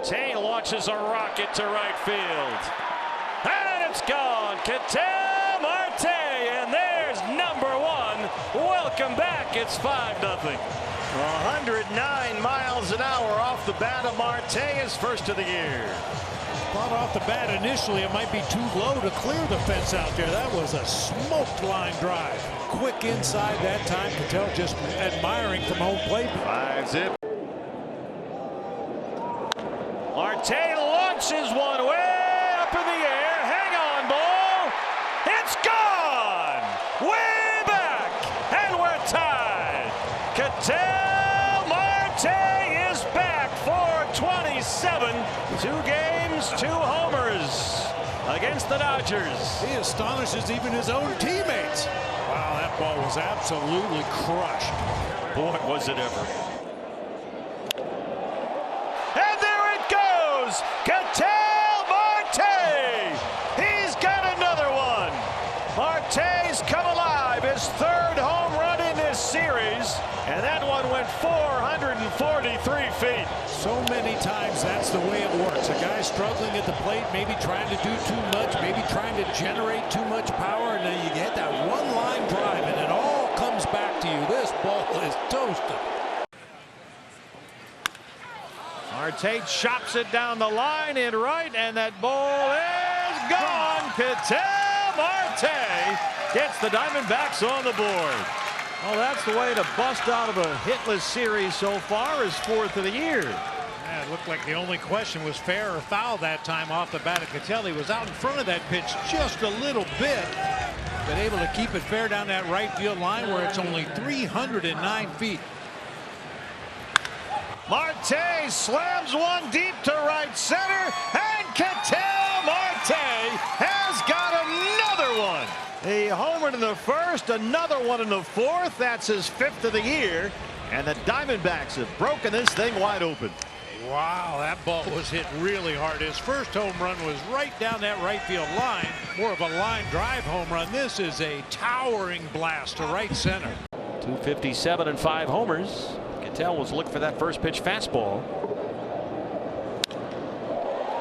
Marte launches a rocket to right field. And it's gone. Ketel Marte, and there's number one. Welcome back. It's 5-0. 109 miles an hour off the bat of Marte, his first of the year. Thought off the bat initially it might be too low to clear the fence out there. That was a smoked line drive. Quick inside that time. Ketel just admiring from home plate. 5-0. Marte launches one way up in the air. Hang on, ball. It's gone. Way back. And we're tied. Ketel Marte is back for 27. 2 games, 2 homers against the Dodgers. He astonishes even his own teammates. Wow, that ball was absolutely crushed. Boy, was it ever. And there it goes. Ketel Marte. He's got another one. Marte's come alive. His 3rd home run in this series. And that one went 443 feet. So many times that's the way it works. A guy struggling at the plate, maybe trying to do too much, maybe trying to generate too much power, and then you get that one-line drive, and it all comes back to you. This ball is toasted. Marte chops it down the line in right, and that ball is gone. Ketel Marte gets the Diamondbacks on the board. Well, that's the way to bust out of a hitless series so far, is 4th of the year. Yeah, it looked like the only question was fair or foul that time off the bat of Ketel. He was out in front of that pitch just a little bit, but able to keep it fair down that right field line where it's only 309 feet. Marte slams one deep to right center, and Ketel Marte has got another one. A homer in the 1st, another one in the 4th. That's his 5th of the year, and the Diamondbacks have broken this thing wide open. Wow, that ball was hit really hard. His first home run was right down that right field line, more of a line drive home run. This is a towering blast to right center. 257 and 5 homers. Ketel was looking for that first pitch fastball.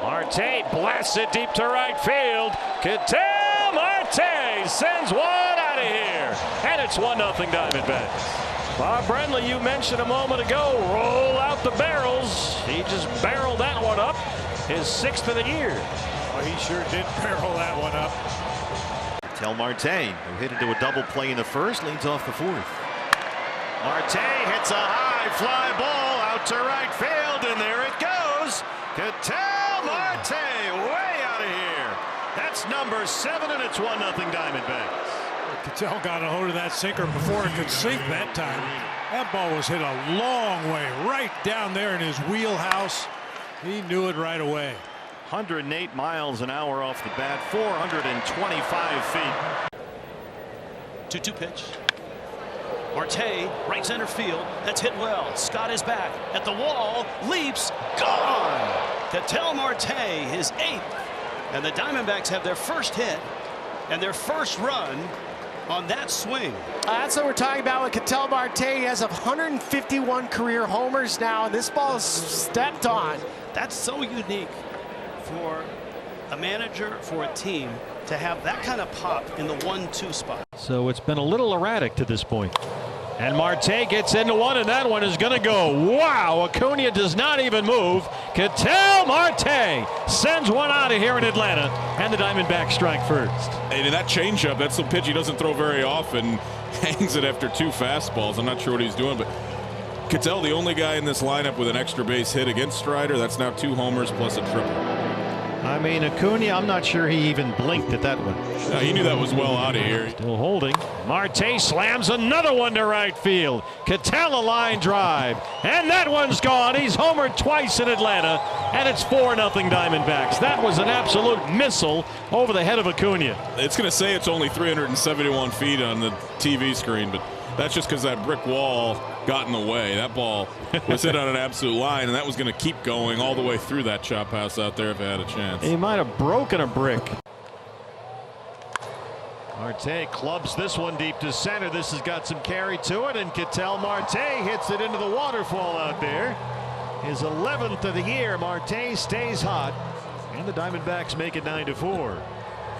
Marte blasts it deep to right field. Ketel Marte sends one out of here, and it's 1-0 Diamondbacks. Bob Brenly, you mentioned a moment ago, roll out the barrels. He just barreled that one up, his 6th of the year. Well, he sure did barrel that one up. Ketel Marte, who hit into a double play in the 1st, leads off the 4th. Marte hits a high fly ball out to right field, and there it goes. Ketel Marte way out of here. That's number 7, and it's 1-0 Diamondbacks. Ketel got a hold of that sinker before it could sink that time. That ball was hit a long way right down there in his wheelhouse. He knew it right away. 108 miles an hour off the bat, 425 feet. 2-2 pitch. Marte, right center field. That's hit well. Scott is back at the wall. Leaps. Gone. Ketel Marte, his 8th. And the Diamondbacks have their first hit and their first run on that swing. That's what we're talking about with Ketel Marte. He has 151 career homers now, and this ball is stepped on. That's so unique for a manager, for a team, to have that kind of pop in the 1-2 spot. So it's been a little erratic to this point. And Marte gets into one, and that one is going to go. Wow, Acuna does not even move. Ketel Marte sends one out of here in Atlanta, and the Diamondbacks strike first. And that changeup, that's the pitch he doesn't throw very often. Hangs it after 2 fastballs. I'm not sure what he's doing, but Ketel, the only guy in this lineup with an extra base hit against Strider. That's now 2 homers plus a triple. I mean, Acuna, I'm not sure he even blinked at that one. No, he knew that was well out of here. Still holding. Marte slams another one to right field. Ketel a line drive, and that one's gone. He's homered twice in Atlanta, and it's 4-0 Diamondbacks. That was an absolute missile over the head of Acuna. It's going to say it's only 371 feet on the TV screen, but that's just because that brick wall got in the way. That ball was hit on an absolute line, and that was going to keep going all the way through that chop house out there if it had a chance. He might have broken a brick. Marte clubs this one deep to center. This has got some carry to it, and Ketel Marte hits it into the waterfall out there. His 11th of the year. Marte stays hot, and the Diamondbacks make it 9-4.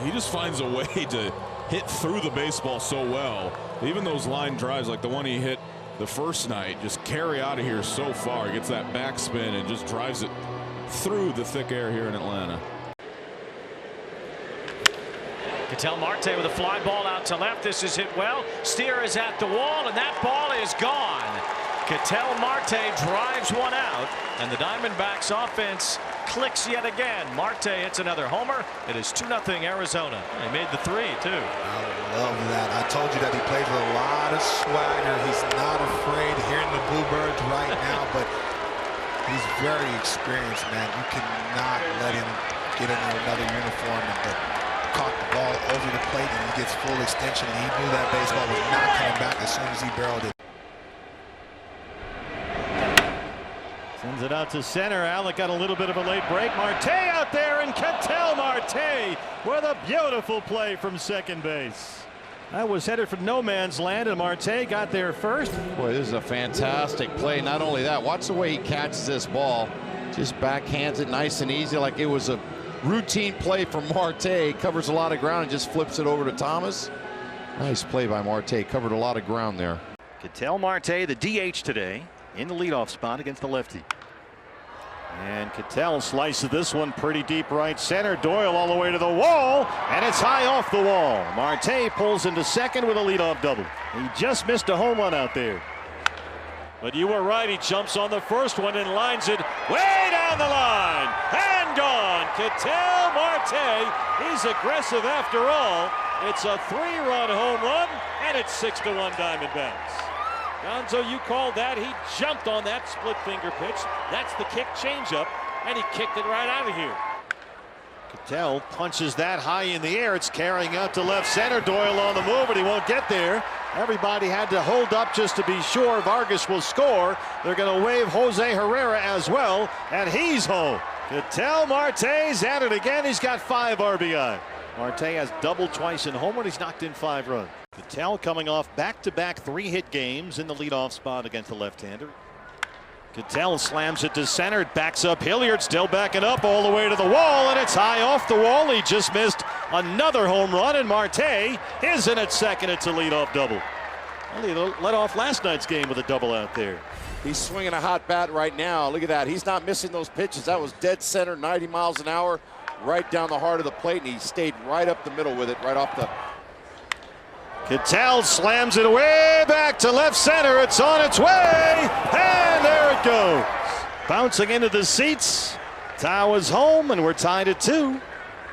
He just finds a way to hit through the baseball so well. Even those line drives like the one he hit the first night just carry out of here so far. He gets that backspin and just drives it through the thick air here in Atlanta. Ketel Marte with a fly ball out to left. This is hit well. Steer is at the wall, and that ball is gone. Ketel Marte drives one out, and the Diamondbacks offense clicks yet again. Marte hits another homer. It is 2-0 Arizona. He made the 3 too. I love that. I told you that he plays with a lot of swagger. He's not afraid hearing the Bluebirds right now, but he's very experienced, man. You cannot let him get into another uniform and caught the ball over the plate, and he gets full extension, and he knew that baseball was not coming back as soon as he barreled it. Sends it out to center. Alec got a little bit of a late break. Marte out there, and Ketel Marte with a beautiful play from second base. That was headed for no man's land, and Marte got there first. Boy, this is a fantastic play. Not only that, watch the way he catches this ball. Just backhands it nice and easy like it was a routine play from Marte. Covers a lot of ground and just flips it over to Thomas. Nice play by Marte. Covered a lot of ground there. Ketel Marte, the DH today, in the leadoff spot against the lefty. And Ketel slices this one pretty deep right center. Doyle all the way to the wall, and it's high off the wall. Marte pulls into second with a leadoff double. He just missed a home run out there. But you were right, he jumps on the first one and lines it way down the line. And gone. Ketel Marte, he's aggressive after all. It's a 3-run home run, and it's 6-1 Diamondbacks. Gonzo, you called that. He jumped on that split finger pitch. That's the kick changeup, and he kicked it right out of here. Ketel punches that high in the air. It's carrying out to left center. Doyle on the move, but he won't get there. Everybody had to hold up just to be sure Vargas will score. They're going to wave Jose Herrera as well, and he's home. Ketel Marte's at it again. He's got 5 RBI. Marte has doubled twice in home run. He's knocked in 5 runs. Ketel coming off back-to-back 3-hit games in the leadoff spot against the left-hander. Ketel slams it to center. It backs up Hilliard, still backing up all the way to the wall, and it's high off the wall. He just missed another home run, and Marte is in at second. It's a leadoff double. Well, he led off last night's game with a double out there. He's swinging a hot bat right now. Look at that. He's not missing those pitches. That was dead center, 90 miles an hour, right down the heart of the plate, and he stayed right up the middle with it, right off the... Ketel slams it way back to left center. It's on its way, and there it goes. Bouncing into the seats. Tao is home, and we're tied at 2.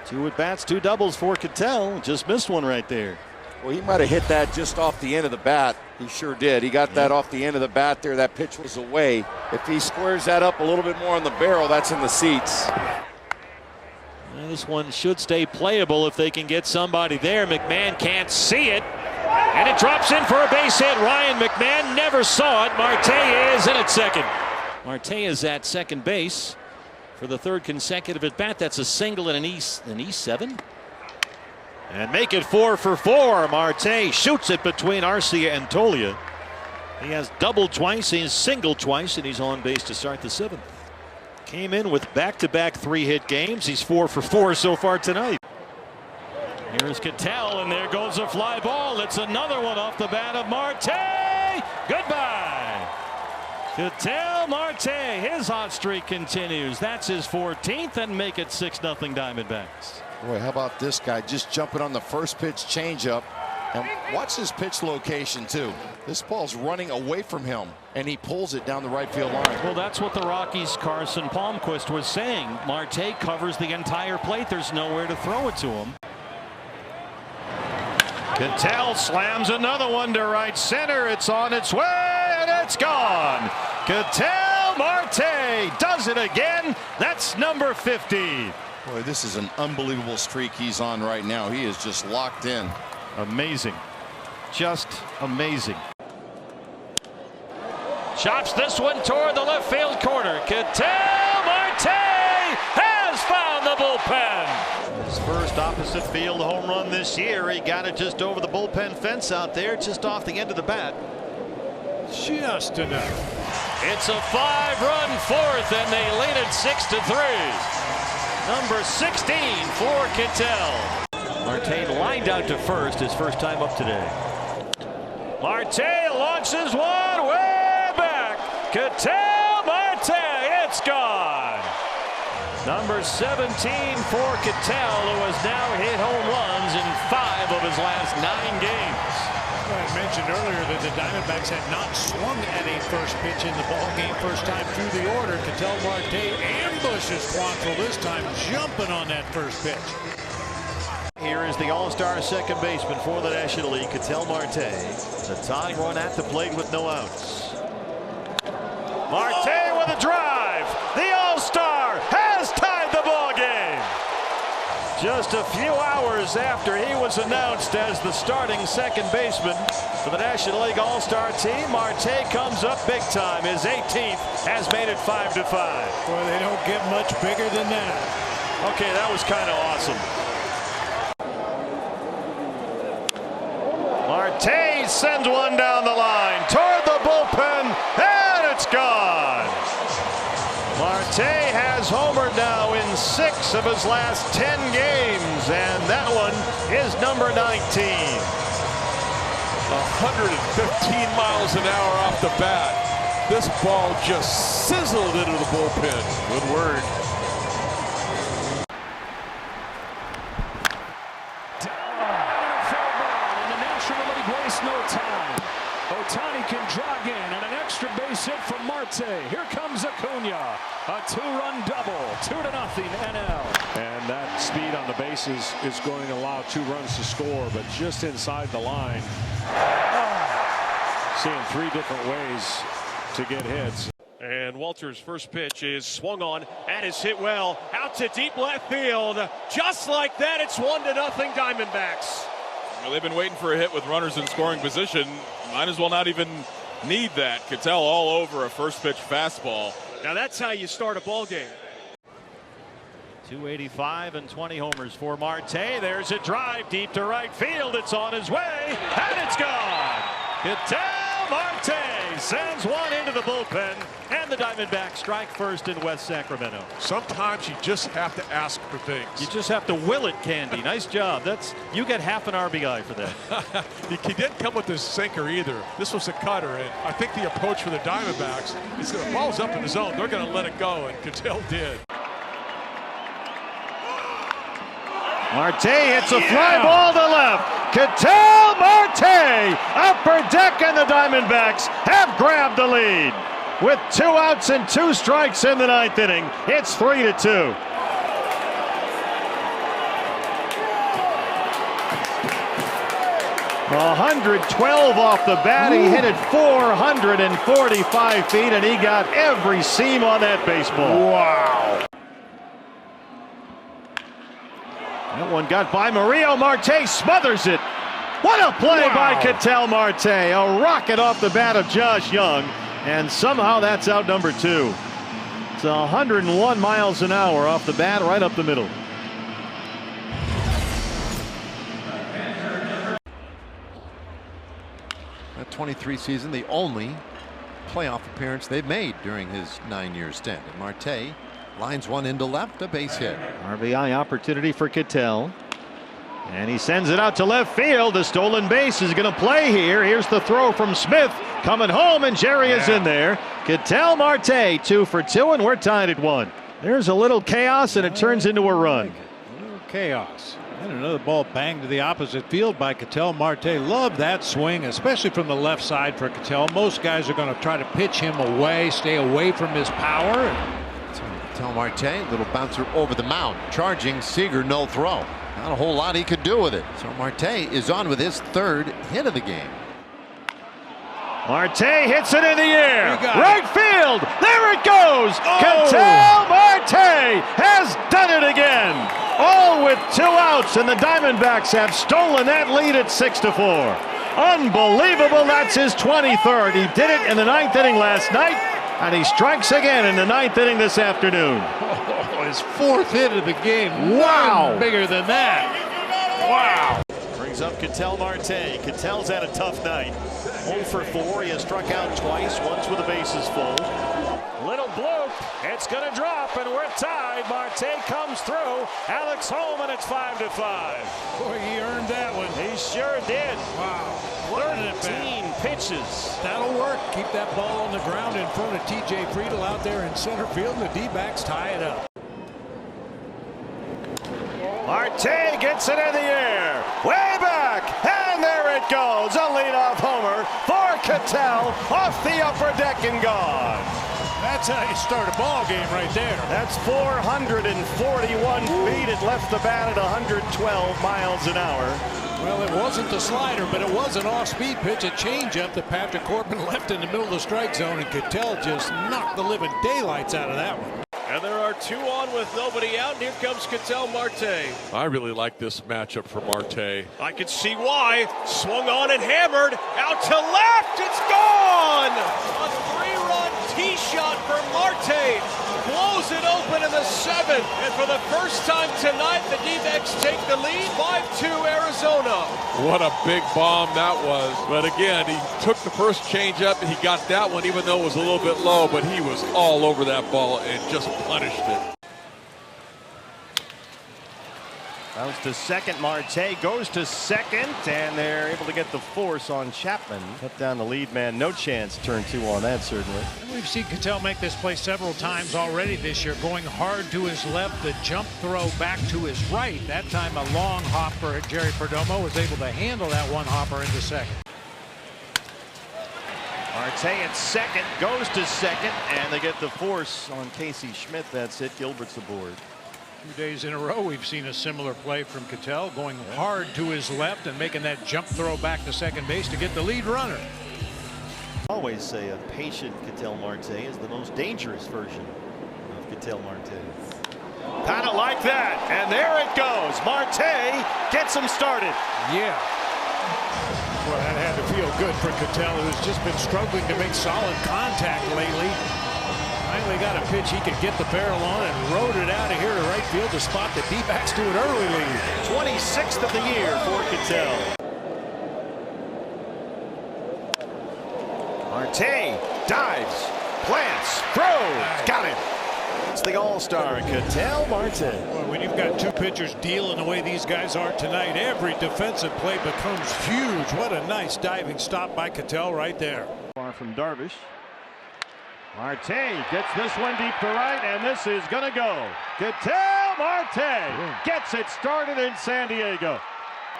2 at bats, 2 doubles for Ketel. Just missed one right there. Well, he might have hit that just off the end of the bat. He sure did. He got that off the end of the bat there. That pitch was away. If he squares that up a little bit more on the barrel, that's in the seats. And this one should stay playable if they can get somebody there. McMahon can't see it. And it drops in for a base hit. Ryan McMahon never saw it. Marte is in at second. Marte is at second base for the 3rd consecutive at bat. That's a single and an E7. And make it 4 for 4. Marte shoots it between Arcia and Tolia. He has doubled twice, he has singled twice, and he's on base to start the 7th. Came in with back-to-back 3-hit games. He's 4 for 4 so far tonight. Here's Ketel, and there goes a fly ball. It's another one off the bat of Marte. Goodbye. Ketel Marte, his hot streak continues. That's his 14th, and make it 6-0 Diamondbacks. Boy, how about this guy just jumping on the first pitch changeup. And watch his pitch location, too. This ball's running away from him, and he pulls it down the right field line. Well, that's what the Rockies' Carson Palmquist was saying. Marte covers the entire plate. There's nowhere to throw it to him. Ketel slams another one to right center. It's on its way, and it's gone. Ketel Marte does it again. That's number 50. Boy, this is an unbelievable streak he's on right now. He is just locked in. Amazing. Just amazing. Chops this one toward the left field corner. Ketel Marte has found the bullpen. His first opposite field home run this year. He got it just over the bullpen fence out there, just off the end of the bat. Just enough. It's a 5-run fourth, and they lead it 6-3. Number 16 for Ketel. Marte lined out to first, his first time up today. Marte launches one way back. Ketel Marte, it's gone. Number 17 for Ketel, who has now hit home runs in 5 of his last 9 games. I mentioned earlier that the Diamondbacks had not swung at a first pitch in the ballgame first time through the order. Ketel Marte ambushes Quantrill this time, jumping on that first pitch. Here is the all-star second baseman for the National League, Ketel Marte. The tying run at the plate with no outs. Marte with a drive. The all-star has tied the ball game. Just a few hours after he was announced as the starting second baseman for the National League All-Star team, Marte comes up big time. His 18th has made it 5-5. Boy, they don't get much bigger than that. Okay, that was kind of awesome. Marte sends one down the line toward the bullpen, and it's gone. Marte has homered now in 6 of his last 10 games, and that one is number 19. 115 miles an hour off the bat. This ball just sizzled into the bullpen. Good word. And the National League wastes no time. Ohtani can jog in, and an extra base hit from Marte. Here comes Acuna. A 2-run double, 2-0 NL. And that speed on the bases is going to allow 2 runs to score, but just inside the line. Seeing 3 different ways to get hits. And Walter's first pitch is swung on and is hit well out to deep left field. Just like that, it's 1-0 Diamondbacks. Well, they've been waiting for a hit with runners in scoring position. Might as well not even need that. Ketel all over a first pitch fastball. Now that's how you start a ball game. 285 and 20 homers for Marte. There's a drive deep to right field. It's on his way, and it's gone. Ketel Marte sends one into the bullpen, and the Diamondbacks strike first in West Sacramento. Sometimes you just have to ask for things. You just have to will it, Candy. Nice job. You get half an RBI for that. He didn't come with this sinker either. This was a cutter, and I think the approach for the Diamondbacks is that the ball's up in the zone. They're going to let it go, and Ketel did. Marte hits a fly ball to left. Ketel Marte, upper deck, and the Diamondbacks have grabbed the lead. With 2 outs and 2 strikes in the 9th inning, it's 3-2. .112 off the bat. He hit it 445 feet, and he got every seam on that baseball. Wow. That one got by Murillo. Marte smothers it. What a play by Ketel Marte. A rocket off the bat of Josh Young. And somehow that's out number 2. It's 101 miles an hour off the bat, right up the middle. That 23 season, the only playoff appearance they've made during his 9-year stint. And Marte lines one into left, a base hit. RBI opportunity for Ketel. And he sends it out to left field. The stolen base is going to play here. Here's the throw from Smith. Coming home, and Jerry is in there. Ketel Marte 2 for 2, and we're tied at 1. There's a little chaos, and it turns into a run. A little chaos. And another ball banged to the opposite field by Ketel Marte. Love that swing, especially from the left side for Ketel. Most guys are going to try to pitch him away, stay away from his power. Ketel Marte, little bouncer over the mound. Charging Seager, no throw. Not a whole lot he could do with it. So Marte is on with his 3rd hit of the game. Marte hits it in the air. Right field. There it goes. Ketel Marte has done it again. All with 2 outs, and the Diamondbacks have stolen that lead at 6-4. Unbelievable. That's his 23rd. He did it in the 9th inning last night, and he strikes again in the 9th inning this afternoon. His 4th hit of the game. Wow. Bigger than that. Wow. Brings brings up Ketel Marte. Ketel's had a tough night. 0 for 4. He has struck out twice, once with the bases full. Little bloop. It's going to drop, and we're tied. Marte comes through. Alex home, and it's 5-5. Boy, he earned that one. He sure did. Wow. 13 pitches. That'll work. Keep that ball on the ground in front of T.J. Friedel out there in center field, and the D-backs tie it up. Marte gets it in the air, way back, and there it goes. A leadoff homer for Ketel, off the upper deck and gone. That's how you start a ball game right there. That's 441 feet. It left the bat at 112 miles an hour. Well, it wasn't the slider, but it was an off-speed pitch, a changeup that Patrick Corbin left in the middle of the strike zone, and Ketel just knocked the living daylights out of that one. And there are 2 on with nobody out. And here comes Ketel Marte. I really like this matchup for Marte. I can see why. Swung on and hammered. Out to left. It's gone. A 3-run tee shot for Marte. Blows it open in the 7th. And for the first time tonight, the D-backs take the lead. 5-2 Arizona. What a big bomb that was. But again, he took the first changeup and he got that one, even though it was a little bit low, but he was all over that ball and just punished it. Bounce to second. Marte goes to second, and they're able to get the force on Chapman. Cut down the lead man. No chance. Turn 2 on that, certainly. We've seen Ketel make this play several times already this year, going hard to his left, the jump throw back to his right. That time a long hopper. Jerry Perdomo was able to handle that one hopper into second. Marte at second, goes to second, and they get the force on Casey Schmidt. That's it. Gilbert's aboard. 2 days in a row we've seen a similar play from Ketel, going hard to his left and making that jump throw back to second base to get the lead runner. Always say a patient Ketel Marte is the most dangerous version of Ketel Marte. Kind of like that, and there it goes. Marte gets him started. Yeah. Well, that had to feel good for Ketel, who's just been struggling to make solid contact lately. Finally got a pitch he could get the barrel on and rode it out of here to right field to spot the D-backs to an early lead. 26th of the year for Ketel. Marte dives, plants, throws, got it. It's the all-star Ketel Marte. Well, when you've got 2 pitchers dealing the way these guys are tonight, every defensive play becomes huge. What a nice diving stop by Ketel right there. Far from Darvish. Marte gets this one deep to right, and this is going to go. Ketel Marte gets it started in San Diego.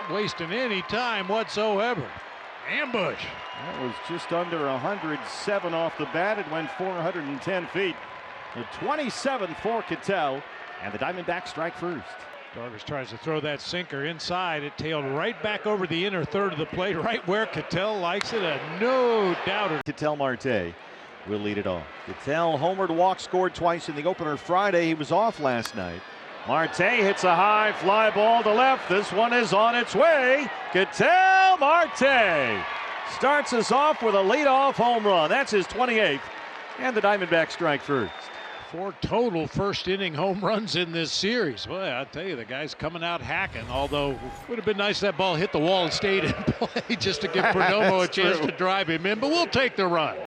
Not wasting any time whatsoever. Ambush. That was just under 107 off the bat. It went 410 feet. The 27th for Ketel, and the Diamondbacks strike first. Darvish tries to throw that sinker inside. It tailed right back over the inner third of the plate, right where Ketel likes it. A no doubter. Ketel Marte will lead it off. Ketel homered, walk, scored twice in the opener Friday. He was off last night. Marte hits a high fly ball to left. This one is on its way. Ketel Marte starts us off with a leadoff home run. That's his 28th, and the Diamondbacks strike first. 4 total first inning home runs in this series. Boy, I tell you, the guy's coming out hacking, although it would have been nice that ball hit the wall and stayed in play just to give Perdomo a chance to drive him in, but we'll take the run.